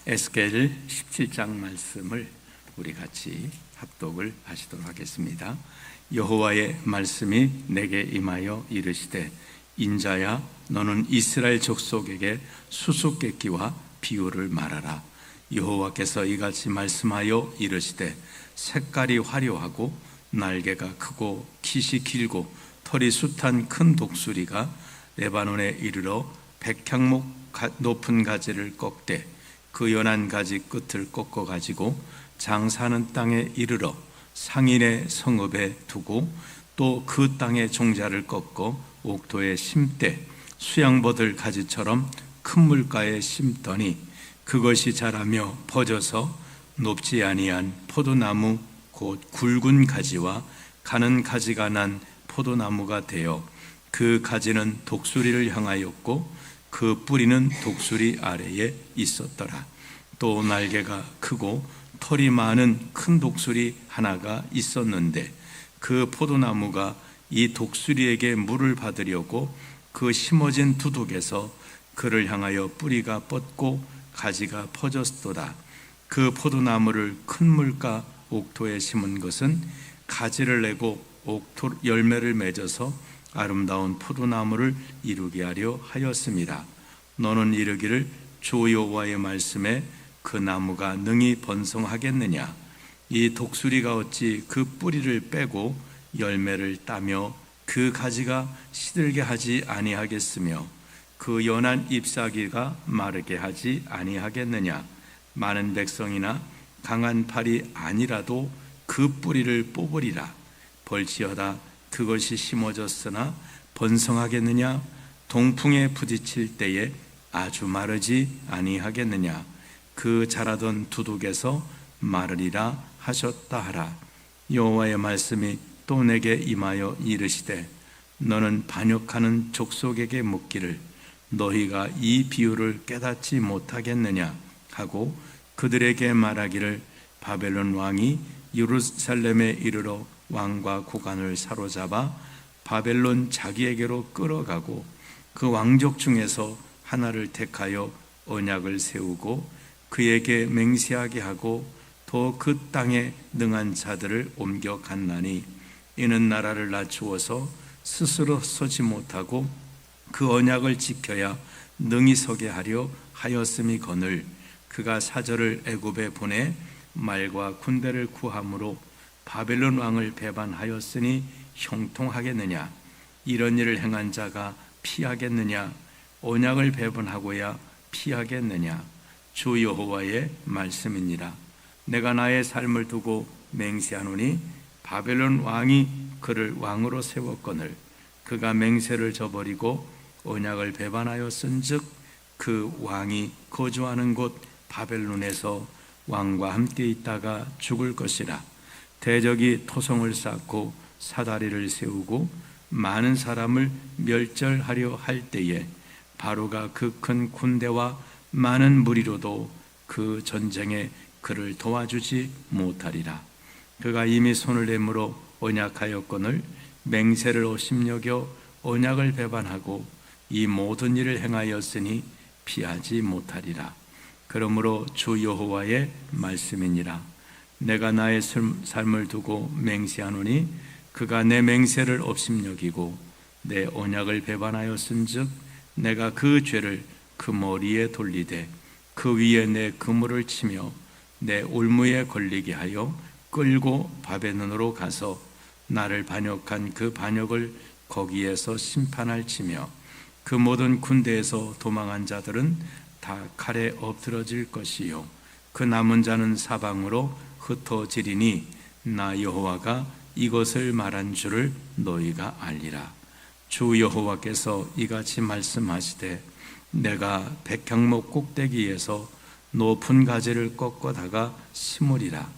에스겔 17장 말씀을 우리 같이 합독을 하시도록 하겠습니다. 여호와의 말씀이 내게 임하여 이르시되, 인자야, 너는 이스라엘 족속에게 수수께끼와 비유를 말하라. 여호와께서 이같이 말씀하여 이르시되, 색깔이 화려하고 날개가 크고 깃이 길고 털이 숱한 큰 독수리가 레바논에 이르러 백향목 높은 가지를 꺾되 그 연한 가지 끝을 꺾어 가지고 장사하는 땅에 이르러 상인의 성읍에 두고 또 그 땅의 종자를 꺾어 옥토에 심되 수양버들 가지처럼 큰 물가에 심더니 그것이 자라며 퍼져서 높지 아니한 포도나무 곧 굵은 가지와 가는 가지가 난 포도나무가 되어 그 가지는 독수리를 향하였고 그 뿌리는 독수리 아래에 있었더라. 또 날개가 크고 털이 많은 큰 독수리 하나가 있었는데 그 포도나무가 이 독수리에게 물을 받으려고 그 심어진 두둑에서 그를 향하여 뿌리가 뻗고 가지가 퍼졌도다. 그 포도나무를 큰 물가 옥토에 심은 것은 가지를 내고 옥토 열매를 맺어서 아름다운 포도나무를 이루게 하려 하였습니다. 너는 이르기를, 주 여호와의 말씀에 그 나무가 능히 번성하겠느냐? 이 독수리가 어찌 그 뿌리를 빼고 열매를 따며 그 가지가 시들게 하지 아니하겠으며 그 연한 잎사귀가 마르게 하지 아니하겠느냐? 많은 백성이나 강한 팔이 아니라도 그 뿌리를 뽑으리라. 벌지어다 그것이 심어졌으나 번성하겠느냐? 동풍에 부딪힐 때에 아주 마르지 아니하겠느냐? 그 자라던 두둑에서 마르리라 하셨다 하라. 여호와의 말씀이 또 내게 임하여 이르시되, 너는 반역하는 족속에게 묻기를, 너희가 이 비유를 깨닫지 못하겠느냐 하고 그들에게 말하기를, 바벨론 왕이 예루살렘에 이르러 왕과 고관을 사로잡아 바벨론 자기에게로 끌어가고 그 왕족 중에서 하나를 택하여 언약을 세우고 그에게 맹세하게 하고 또 그 땅에 능한 자들을 옮겨 갔나니, 이는 나라를 낮추어서 스스로 서지 못하고 그 언약을 지켜야 능히 서게 하려 하였음이거늘, 그가 사절을 애굽에 보내 말과 군대를 구함으로 바벨론 왕을 배반하였으니 형통하겠느냐? 이런 일을 행한 자가 피하겠느냐? 언약을 배반하고야 피하겠느냐? 주 여호와의 말씀이니라. 내가 나의 삶을 두고 맹세하노니 바벨론 왕이 그를 왕으로 세웠거늘, 그가 맹세를 저버리고 언약을 배반하였은즉 그 왕이 거주하는 곳 바벨론에서 왕과 함께 있다가 죽을 것이라. 대적이 토성을 쌓고 사다리를 세우고 많은 사람을 멸절하려 할 때에 바로가 그 큰 군대와 많은 무리로도 그 전쟁에 그를 도와주지 못하리라. 그가 이미 손을 내밀어 언약하였거늘 맹세를 오심여겨 언약을 배반하고 이 모든 일을 행하였으니 피하지 못하리라. 그러므로 주 여호와의 말씀이니라. 내가 나의 삶을 두고 맹세하노니 그가 내 맹세를 업심여기고 내 언약을 배반하였은즉 내가 그 죄를 그 머리에 돌리되 그 위에 내 그물을 치며 내 올무에 걸리게 하여 끌고 바벨론으로 가서 나를 반역한 그 반역을 거기에서 심판할지며 그 모든 군대에서 도망한 자들은 다 칼에 엎드러질 것이요 그 남은 자는 사방으로 흩어지리니 나 여호와가 이것을 말한 줄을 너희가 알리라. 주 여호와께서 이같이 말씀하시되, 내가 백향목 꼭대기에서 높은 가지를 꺾어다가 심으리라.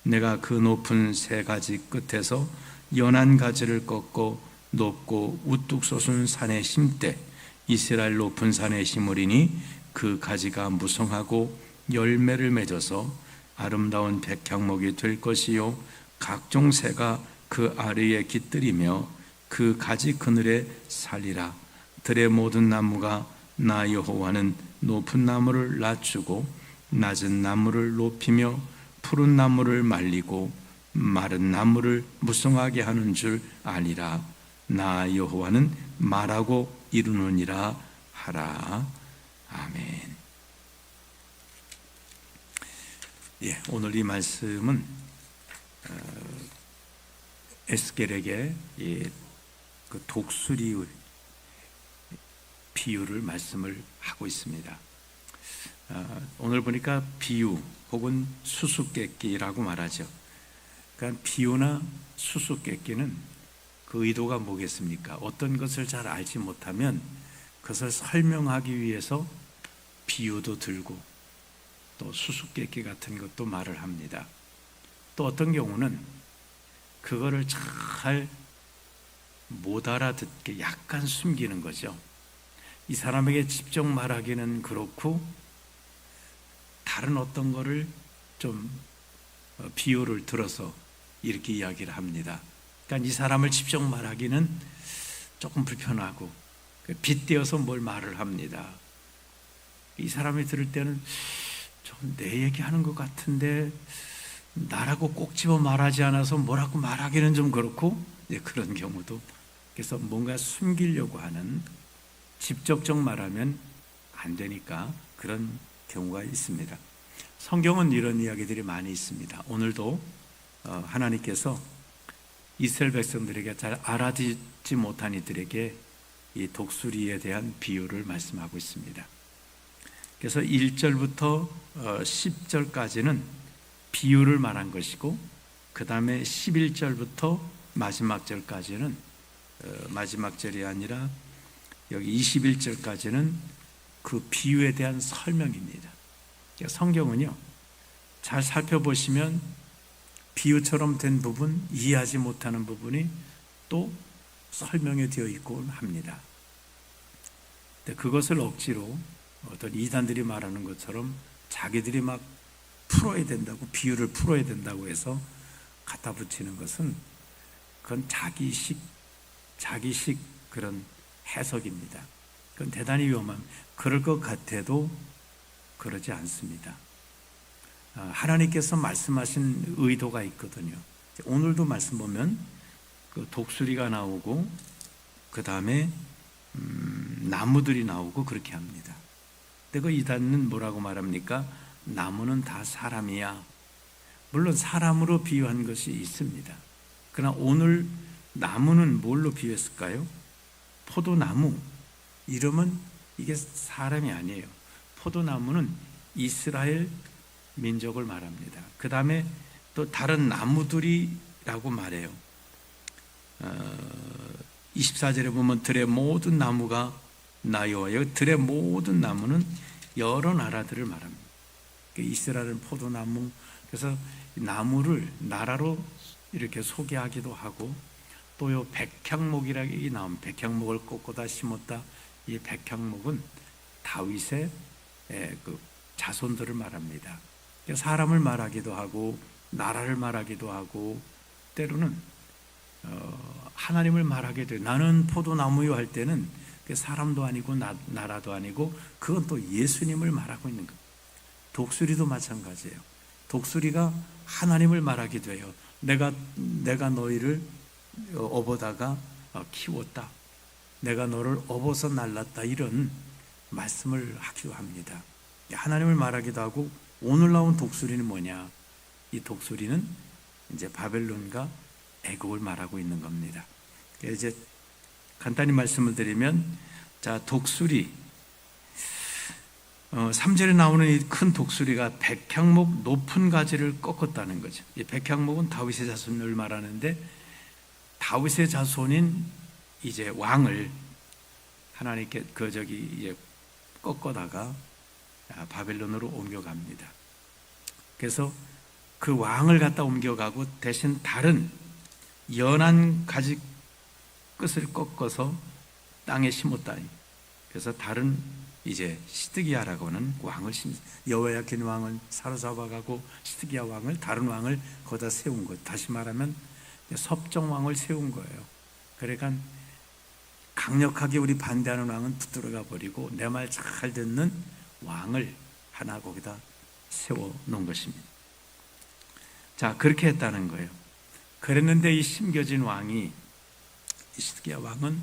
내가 그 높은 세 가지 끝에서 연한 가지를 꺾어 높고 우뚝 솟은 산에 심되 이스라엘 높은 산에 심으리니 그 가지가 무성하고 열매를 맺어서 아름다운 백향목이 될 것이요 각종 새가 그 아래에 깃들이며 그 가지 그늘에 살리라. 들의 모든 나무가 나 여호와는 높은 나무를 낮추고 낮은 나무를 높이며 푸른 나무를 말리고 마른 나무를 무성하게 하는 줄 아니라 나 여호와는 말하고 이루느니라 하라. 아멘. 오늘 이 말씀은 에스겔에게 그 독수리 비유를 말씀을 하고 있습니다. 오늘 보니까 비유 혹은 수수께끼라고 말하죠. 그러니까 비유나 수수께끼는 그 의도가 뭐겠습니까? 어떤 것을 잘 알지 못하면 그것을 설명하기 위해서 비유도 들고 또 수수께끼 같은 것도 말을 합니다. 또 어떤 경우는 그거를 잘 못 알아듣게 약간 숨기는 거죠. 이 사람에게 직접 말하기는 그렇고 다른 어떤 거를 좀 비유를 들어서 이렇게 이야기를 합니다. 그러니까 이 사람을 직접 말하기는 조금 불편하고 빗대어서 뭘 말을 합니다. 이 사람이 들을 때는 좀 내 얘기하는 것 같은데 나라고 꼭 집어 말하지 않아서 뭐라고 말하기는 좀 그렇고 그런 경우도, 그래서 뭔가 숨기려고 하는, 직접적 말하면 안 되니까 그런 경우가 있습니다. 성경은 이런 이야기들이 많이 있습니다. 오늘도 하나님께서 이스라엘 백성들에게 잘 알아듣지 못한 이들에게 이 독수리에 대한 비유를 말씀하고 있습니다. 그래서 1절부터 10절까지는 비유를 말한 것이고, 그 다음에 11절부터 마지막 절까지는 마지막 절이 아니라 여기 21절까지는 그 비유에 대한 설명입니다. 그러니까 성경은요, 잘 살펴보시면 비유처럼 된 부분, 이해하지 못하는 부분이 또 설명이 되어 있고 합니다. 근데 그것을 억지로 어떤 이단들이 말하는 것처럼 자기들이 막 풀어야 된다고, 비유를 풀어야 된다고 해서 갖다 붙이는 것은 그건 자기식 그런 해석입니다. 그건 대단히 위험한, 그럴 것 같아도 그러지 않습니다. 하나님께서 말씀하신 의도가 있거든요. 오늘도 말씀 보면 그 독수리가 나오고 그 다음에 나무들이 나오고 그렇게 합니다. 근데 그 이단은 뭐라고 말합니까? 나무는 다 사람이야. 물론 사람으로 비유한 것이 있습니다. 그러나 오늘 나무는 뭘로 비유했을까요? 포도나무. 이름은 이게 사람이 아니에요. 포도나무는 이스라엘 민족을 말합니다. 그 다음에 또 다른 나무들이라고 말해요. 24절에 보면 들의 모든 나무가 나여와요. 들의 모든 나무는 여러 나라들을 말합니다. 이스라엘은 포도나무, 그래서 나무를 나라로 이렇게 소개하기도 하고, 또 요 백향목이라고 나오면 백향목을 꺾고다 심었다. 이 백향목은 다윗의 그 자손들을 말합니다. 사람을 말하기도 하고 나라를 말하기도 하고 때로는 하나님을 말하게 돼요. 나는 포도나무요 할 때는 사람도 아니고 나라도 아니고 그건 또 예수님을 말하고 있는 거예요. 독수리도 마찬가지예요. 독수리가 하나님을 말하기도 해요. 내가 너희를 업어다가 키웠다. 내가 너를 업어서 날랐다. 이런 말씀을 하기도 합니다. 하나님을 말하기도 하고, 오늘 나온 독수리는 뭐냐? 이 독수리는 이제 바벨론과 애국을 말하고 있는 겁니다. 이제 간단히 말씀을 드리면, 자, 독수리 3절에 나오는 이 큰 독수리가 백향목 높은 가지를 꺾었다는 거죠. 이 백향목은 다윗의 자손을 말하는데, 다윗의 자손인 이제 왕을 하나님께 이제 꺾어다가 바벨론으로 옮겨갑니다. 그래서 그 왕을 갖다 옮겨가고 대신 다른 연한 가지 끝을 꺾어서 땅에 심었다. 그래서 다른 이제 시드기야라고 하는 왕을 여호야킨 왕을 사로잡아가고 시드기야 왕을, 다른 왕을 거기다 세운 것. 다시 말하면 섭정 왕을 세운 거예요. 그러니까 강력하게 우리 반대하는 왕은 붙들어가 버리고 내 말 잘 듣는 왕을 하나 거기다 세워 놓은 것입니다. 자, 그렇게 했다는 거예요. 그랬는데 이 심겨진 왕이, 히스기야 왕은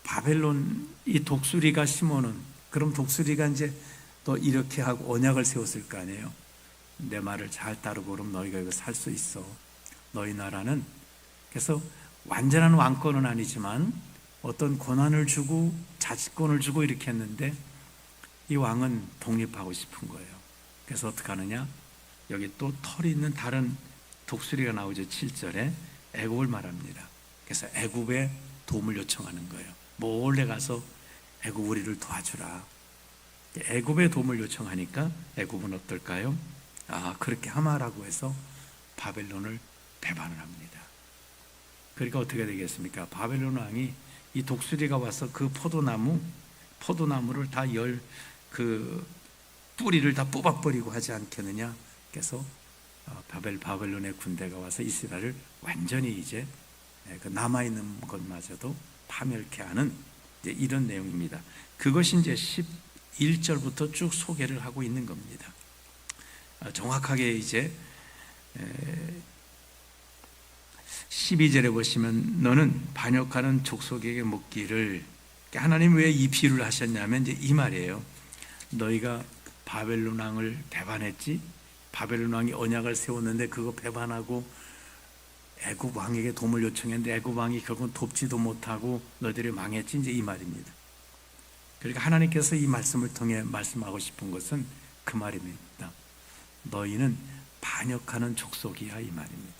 바벨론 이 독수리가 심어놓은, 그럼 독수리가 이제 또 이렇게 하고 언약을 세웠을 거 아니에요. 내 말을 잘 따르고 그럼 너희가 이거 살 수 있어. 너희 나라는, 그래서 완전한 왕권은 아니지만 어떤 권한을 주고 자치권을 주고 이렇게 했는데 이 왕은 독립하고 싶은 거예요. 그래서 어떻게 하느냐, 여기 또 털이 있는 다른 독수리가 나오죠. 7절에 애굽을 말합니다. 그래서 애굽에 도움을 요청하는 거예요. 몰래 가서 애굽 우리를 도와주라. 애굽에 도움을 요청하니까 애굽은 어떨까요? 그렇게 하마라고 해서 바벨론을 배반을 합니다. 그러니까 어떻게 되겠습니까? 바벨론 왕이 이 독수리가 와서 그 포도나무를 다 뿌리를 다 뽑아버리고 하지 않겠느냐. 그래서 바벨론의 군대가 와서 이스라엘을 완전히 이제 그 남아있는 것마저도 파멸케 하는 이제 이런 내용입니다. 그것이 이제 11절부터 쭉 소개를 하고 있는 겁니다. 정확하게 이제 12절에 보시면 너는 반역하는 족속에게 묻기를, 하나님 왜 이 비유를 하셨냐면 이제 이 말이에요. 너희가 바벨론 왕을 배반했지, 바벨론 왕이 언약을 세웠는데 그거 배반하고 애굽 왕에게 도움을 요청했는데 애굽 왕이 결국 돕지도 못하고 너희들이 망했지, 이제 이 말입니다. 그러니까 하나님께서 이 말씀을 통해 말씀하고 싶은 것은 그 말입니다. 너희는 반역하는 족속이야, 이 말입니다.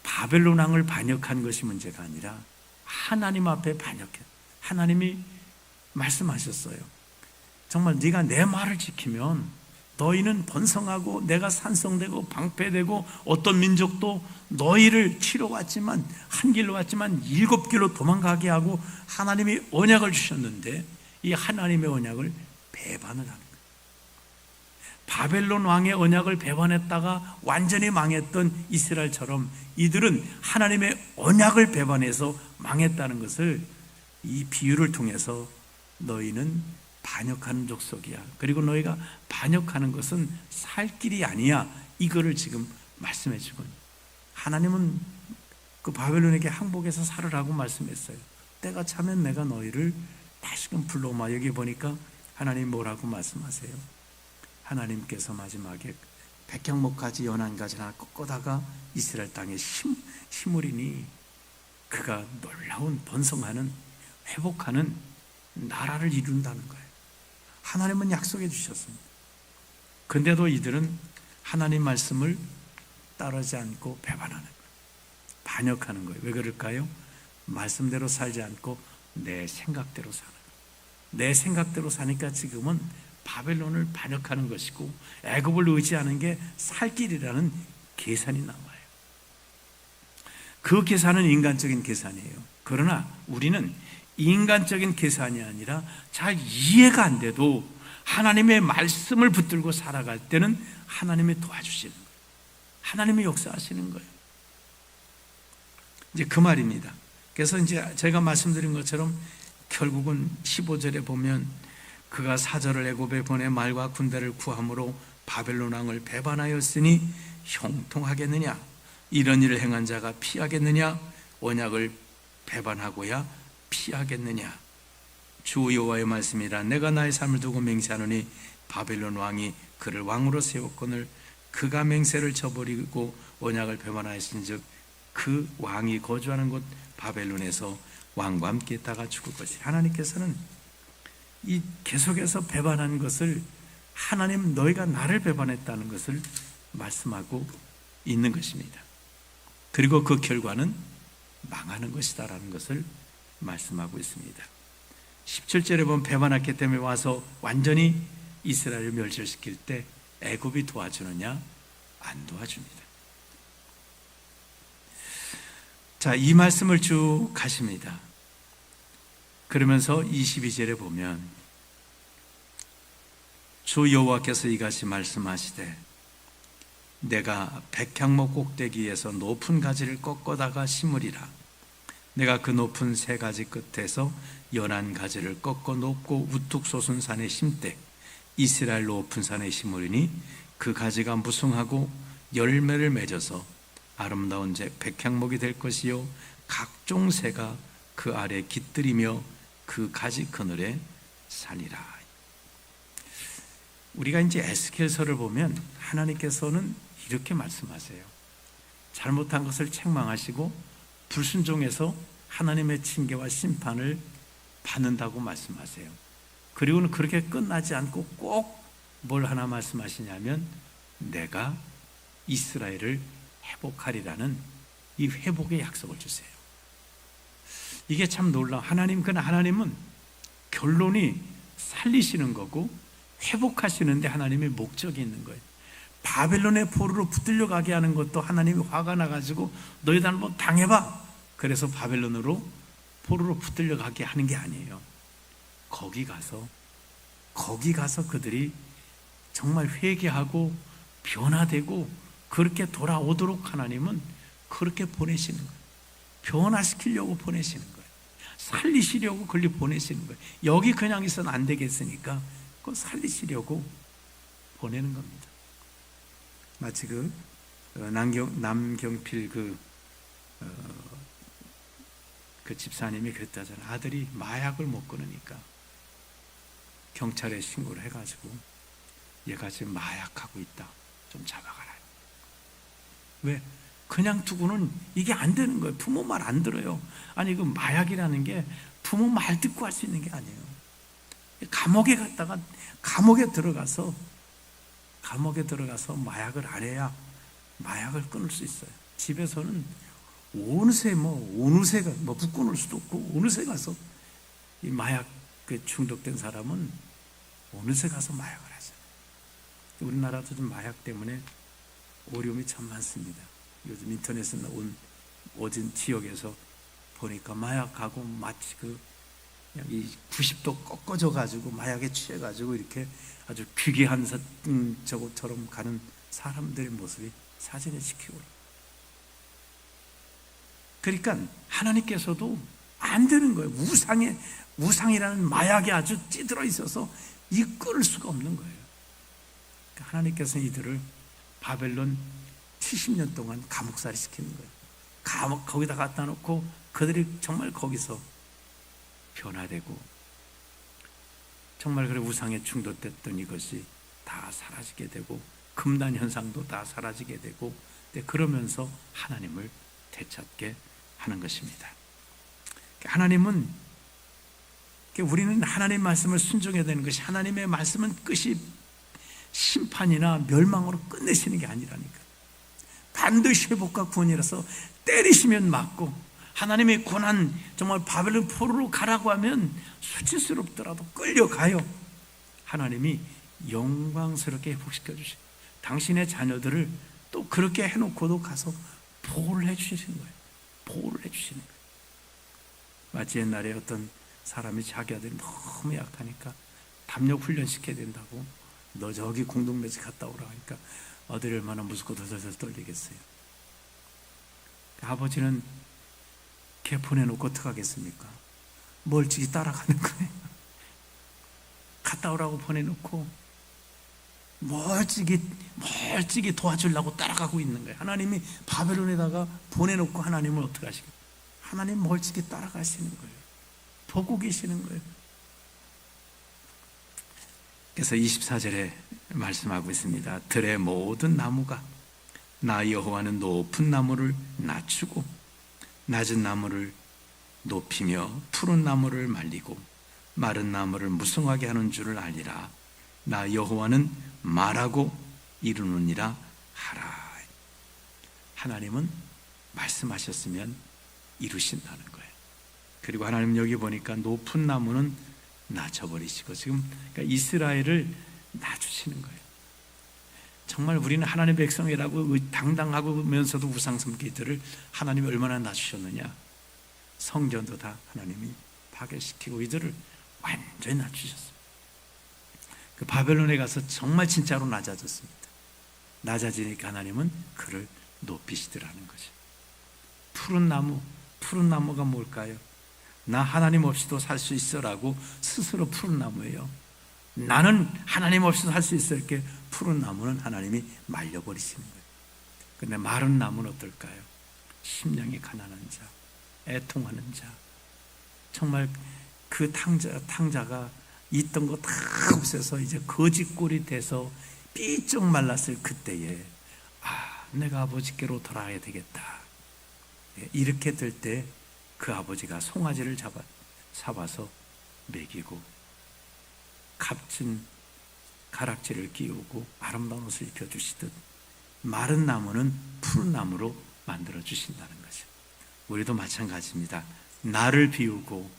바벨론 왕을 반역한 것이 문제가 아니라 하나님 앞에 반역해. 하나님이 말씀하셨어요. 정말 네가 내 말을 지키면 너희는 번성하고 내가 산성되고 방패되고 어떤 민족도 너희를 치러 왔지만, 한 길로 왔지만 7길로 도망가게 하고 하나님이 언약을 주셨는데 이 하나님의 언약을 배반을 하는 거예요. 바벨론 왕의 언약을 배반했다가 완전히 망했던 이스라엘처럼 이들은 하나님의 언약을 배반해서 망했다는 것을 이 비유를 통해서 너희는 반역하는 족속이야. 그리고 너희가 반역하는 것은 살 길이 아니야. 이거를 지금 말씀해 주고, 하나님은 그 바벨론에게 항복해서 살으라고 말씀했어요. 때가 차면 내가 너희를 다시금 불러오마. 여기 보니까 하나님 뭐라고 말씀하세요? 하나님께서 마지막에 백향목까지 연한가지 하나 꺾어다가 이스라엘 땅에 심으리니 그가 놀라운 번성하는, 회복하는 나라를 이룬다는 거예요. 하나님은 약속해 주셨습니다. 근데도 이들은 하나님 말씀을 따르지 않고 배반하는 거예요. 반역하는 거예요. 왜 그럴까요? 말씀대로 살지 않고 내 생각대로 사는 거예요. 내 생각대로 사니까 지금은 바벨론을 반역하는 것이고 애굽을 의지하는 게 살 길이라는 계산이 나와요. 그 계산은 인간적인 계산이에요. 그러나 우리는 인간적인 계산이 아니라 잘 이해가 안 돼도 하나님의 말씀을 붙들고 살아갈 때는 하나님이 도와주시는 거예요. 하나님이 역사하시는 거예요. 이제 그 말입니다. 그래서 이제 제가 말씀드린 것처럼 결국은 15절에 보면 그가 사절을 애굽에 보내 말과 군대를 구함으로 바벨론 왕을 배반하였으니 형통하겠느냐? 이런 일을 행한 자가 피하겠느냐? 언약을 배반하고야 피하겠느냐? 주 여호와의 말씀이라. 내가 나의 삶을 두고 맹세하노니 바벨론 왕이 그를 왕으로 세웠거늘 그가 맹세를 저버리고 언약을 배반하였은즉 그 왕이 거주하는 곳 바벨론에서 왕과 함께 있다가 죽을 것이라. 하나님께서는 이 계속해서 배반한 것을, 하나님 너희가 나를 배반했다는 것을 말씀하고 있는 것입니다. 그리고 그 결과는 망하는 것이다라는 것을 말씀하고 있습니다. 17절에 보면 배반했기 때문에 와서 완전히 이스라엘을 멸절시킬 때 애굽이 도와주느냐? 안 도와줍니다. 자, 이 말씀을 쭉 가십니다. 그러면서 22절에 보면 주 여호와께서 이같이 말씀하시되 내가 백향목 꼭대기에서 높은 가지를 꺾어다가 심으리라. 내가 그 높은 세 가지 끝에서 연한 가지를 꺾어 높고 우뚝 솟은 산에 심되 이스라엘 높은 산에 심으리니 그 가지가 무성하고 열매를 맺어서 아름다운 백향목이 될 것이요 각종 새가 그 아래 깃들이며 그 가지 그늘에 사니라. 우리가 이제 에스겔서를 보면 하나님께서는 이렇게 말씀하세요. 잘못한 것을 책망하시고 불순종해서 하나님의 징계와 심판을 받는다고 말씀하세요. 그리고는 그렇게 끝나지 않고 꼭 뭘 하나 말씀하시냐면 내가 이스라엘을 회복하리라는 이 회복의 약속을 주세요. 이게 참 놀라워. 하나님은 결론이 살리시는 거고 회복하시는데 하나님의 목적이 있는 거예요. 바벨론의 포로로 붙들려 가게 하는 것도 하나님이 화가 나가지고 너희들 한번 당해봐. 그래서 바벨론으로 포로로 붙들려 가게 하는 게 아니에요. 거기 가서 그들이 정말 회개하고 변화되고 그렇게 돌아오도록 하나님은 그렇게 보내시는 거예요. 변화시키려고 보내시는 거예요. 살리시려고 그걸 보내시는 거예요. 여기 그냥 있어는 안 되겠으니까 그걸 살리시려고 보내는 겁니다. 마치 남경필 그 집사님이 그랬다잖아요. 아들이 마약을 못 끊으니까 경찰에 신고를 해가지고 얘가 지금 마약하고 있다. 좀 잡아가라. 왜? 그냥 두고는 이게 안 되는 거예요. 부모 말 안 들어요. 아니 그 마약이라는 게 부모 말 듣고 할 수 있는 게 아니에요. 감옥에 들어가서 마약을 안 해야 마약을 끊을 수 있어요. 집에서는 어느새 묶어놓을 수도 없고 어느새 가서 이 마약 중독된 사람은 어느새 가서 마약을 하죠. 우리나라도 좀 마약 때문에 어려움이 참 많습니다. 요즘 인터넷에 나온 어진 지역에서 보니까 마약하고 마치 그냥 이 90도 꺾어져 가지고 마약에 취해 가지고 이렇게 아주 귀귀한 저것처럼 가는 사람들의 모습이 사진에 찍히고. 그러니까 하나님께서도 안 되는 거예요. 우상이라는 마약에 아주 찌들어 있어서 이 끊을 수가 없는 거예요. 그러니까 하나님께서는 이들을 바벨론 70년 동안 감옥살이 시키는 거예요. 거기다 갖다 놓고 그들이 정말 거기서 변화되고 정말 그래 우상에 중독됐던 이것이 다 사라지게 되고 금단 현상도 다 사라지게 되고 그러면서 하나님을 되찾게 하는 것입니다. 하나님은 우리는 하나님 말씀을 순종해야 되는 것이 하나님의 말씀은 끝이 심판이나 멸망으로 끝내시는 게 아니라니까. 반드시 회복과 구원이라서 때리시면 맞고 하나님의 고난 정말 바벨론 포로로 가라고 하면 수치스럽더라도 끌려가요. 하나님이 영광스럽게 회복시켜 주시고 당신의 자녀들을 또 그렇게 해놓고도 가서 보호를 해주시는 거예요. 보호를 해주시는 거예요. 마치 옛날에 어떤 사람이 자기 아들이 너무 약하니까 담력 훈련 시켜야 된다고 너 저기 공동묘지 갔다 오라 하니까 아들이 얼마나 무섭고 덜덜 떨리겠어요. 아버지는 걔 보내놓고 어떡하겠습니까? 멀찍이 따라가는 거예요. 갔다 오라고 보내놓고 멀찍이 도와주려고 따라가고 있는 거예요. 하나님이 바벨론에다가 보내놓고 하나님은 어떻게 하시겠어요? 하나님 멀찍이 따라가시는 거예요. 보고 계시는 거예요. 그래서 24절에 말씀하고 있습니다. 들의 모든 나무가 나 여호와는 높은 나무를 낮추고 낮은 나무를 높이며 푸른 나무를 말리고 마른 나무를 무성하게 하는 줄을 알리라. 나 여호와는 말하고 이루느니라 하라. 하나님은 말씀하셨으면 이루신다는 거예요. 그리고 하나님 여기 보니까 높은 나무는 낮춰버리시고 지금 그러니까 이스라엘을 낮추시는 거예요. 정말 우리는 하나님의 백성이라고 당당하면서도 우상 섬기들을 하나님이 얼마나 낮추셨느냐. 성전도 다 하나님이 파괴시키고 이들을 완전히 낮추셨어요. 그 바벨론에 가서 정말 진짜로 낮아졌습니다. 낮아지니까 하나님은 그를 높이시더라는 거죠. 푸른 나무가 뭘까요? 나 하나님 없이도 살 수 있어라고 스스로 푸른 나무예요. 나는 하나님 없이도 할 수 있어. 이렇게 푸른 나무는 하나님이 말려버리시는 거예요. 근데 마른 나무는 어떨까요? 심령이 가난한 자, 애통하는 자, 정말 그 탕자가 있던 거 다 없애서 이제 거지꼴이 돼서 삐쩍 말랐을 그때에 내가 아버지께로 돌아가야 되겠다. 이렇게 될 때 그 아버지가 송아지를 잡아서 먹이고 값진 가락지를 끼우고 아름다운 옷을 입혀주시듯 마른 나무는 푸른 나무로 만들어 주신다는 거죠. 우리도 마찬가지입니다. 나를 비우고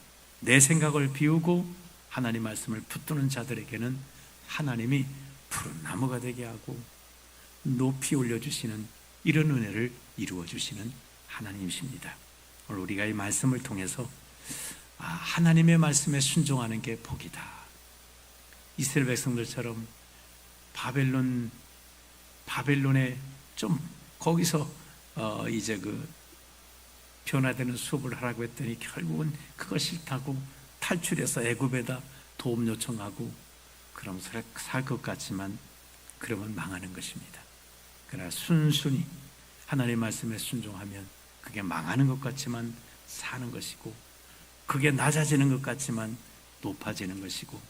내 생각을 비우고 하나님 말씀을 붙드는 자들에게는 하나님이 푸른 나무가 되게 하고 높이 올려주시는 이런 은혜를 이루어 주시는 하나님이십니다. 오늘 우리가 이 말씀을 통해서 하나님의 말씀에 순종하는 게 복이다. 이스라엘 백성들처럼 바벨론에 좀 거기서 이제 그 변화되는 수업을 하라고 했더니 결국은 그거 싫다고 탈출해서 애굽에다 도움 요청하고 그럼 살 것 같지만 그러면 망하는 것입니다. 그러나 순순히 하나님의 말씀에 순종하면 그게 망하는 것 같지만 사는 것이고, 그게 낮아지는 것 같지만 높아지는 것이고,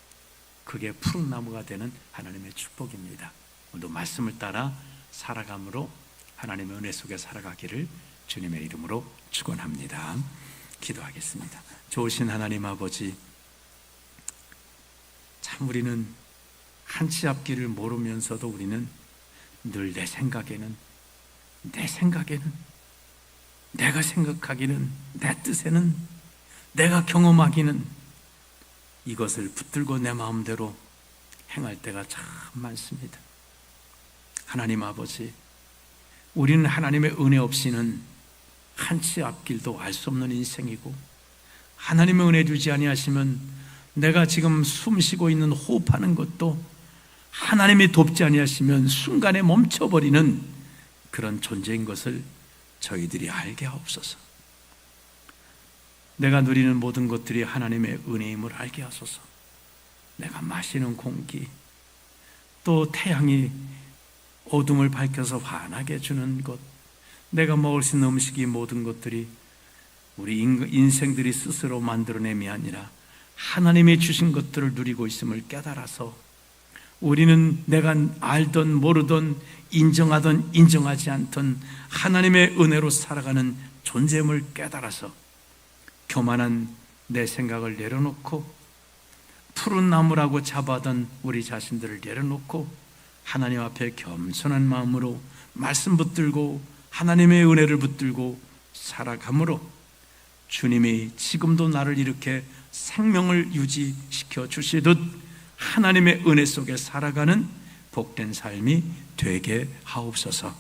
그게 푸른 나무가 되는 하나님의 축복입니다. 오늘도 말씀을 따라 살아감으로 하나님의 은혜 속에 살아가기를 주님의 이름으로 축원합니다. 기도하겠습니다. 좋으신 하나님 아버지, 참 우리는 한치 앞길을 모르면서도 우리는 늘 내 생각에는 내가 생각하기는, 내 뜻에는, 내가 경험하기는 이것을 붙들고 내 마음대로 행할 때가 참 많습니다. 하나님 아버지, 우리는 하나님의 은혜 없이는 한치 앞길도 알 수 없는 인생이고, 하나님의 은혜 주지 아니하시면 내가 지금 숨쉬고 있는 호흡하는 것도 하나님이 돕지 아니하시면 순간에 멈춰버리는 그런 존재인 것을 저희들이 알게 하옵소서. 내가 누리는 모든 것들이 하나님의 은혜임을 알게 하소서. 내가 마시는 공기, 또 태양이 어둠을 밝혀서 환하게 주는 것, 내가 먹을 수 있는 음식이 모든 것들이 우리 인생들이 스스로 만들어냄이 아니라 하나님이 주신 것들을 누리고 있음을 깨달아서 우리는 내가 알던 모르던 인정하던 인정하지 않던 하나님의 은혜로 살아가는 존재임을 깨달아서 교만한 내 생각을 내려놓고 푸른 나무라고 잡아던 우리 자신들을 내려놓고 하나님 앞에 겸손한 마음으로 말씀 붙들고 하나님의 은혜를 붙들고 살아감으로 주님이 지금도 나를 이렇게 생명을 유지시켜 주시듯 하나님의 은혜 속에 살아가는 복된 삶이 되게 하옵소서.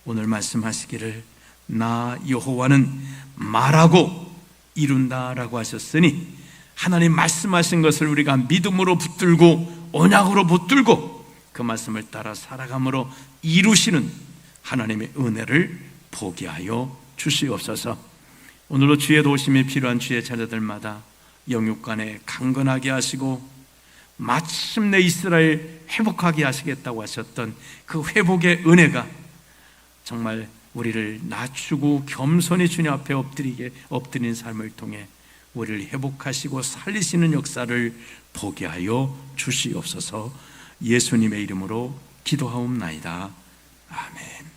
오늘 말씀하시기를 나 여호와는 말하고 이룬다라고 하셨으니 하나님 말씀하신 것을 우리가 믿음으로 붙들고 언약으로 붙들고 그 말씀을 따라 살아감으로 이루시는 하나님의 은혜를 보게 하여 주시옵소서. 오늘도 주의 도우심이 필요한 주의 자녀들마다 영육간에 강건하게 하시고 마침내 이스라엘 회복하게 하시겠다고 하셨던 그 회복의 은혜가 정말 우리를 낮추고 겸손히 주님 앞에 엎드리는 삶을 통해 우리를 회복하시고 살리시는 역사를 보게 하여 주시옵소서. 예수님의 이름으로 기도하옵나이다.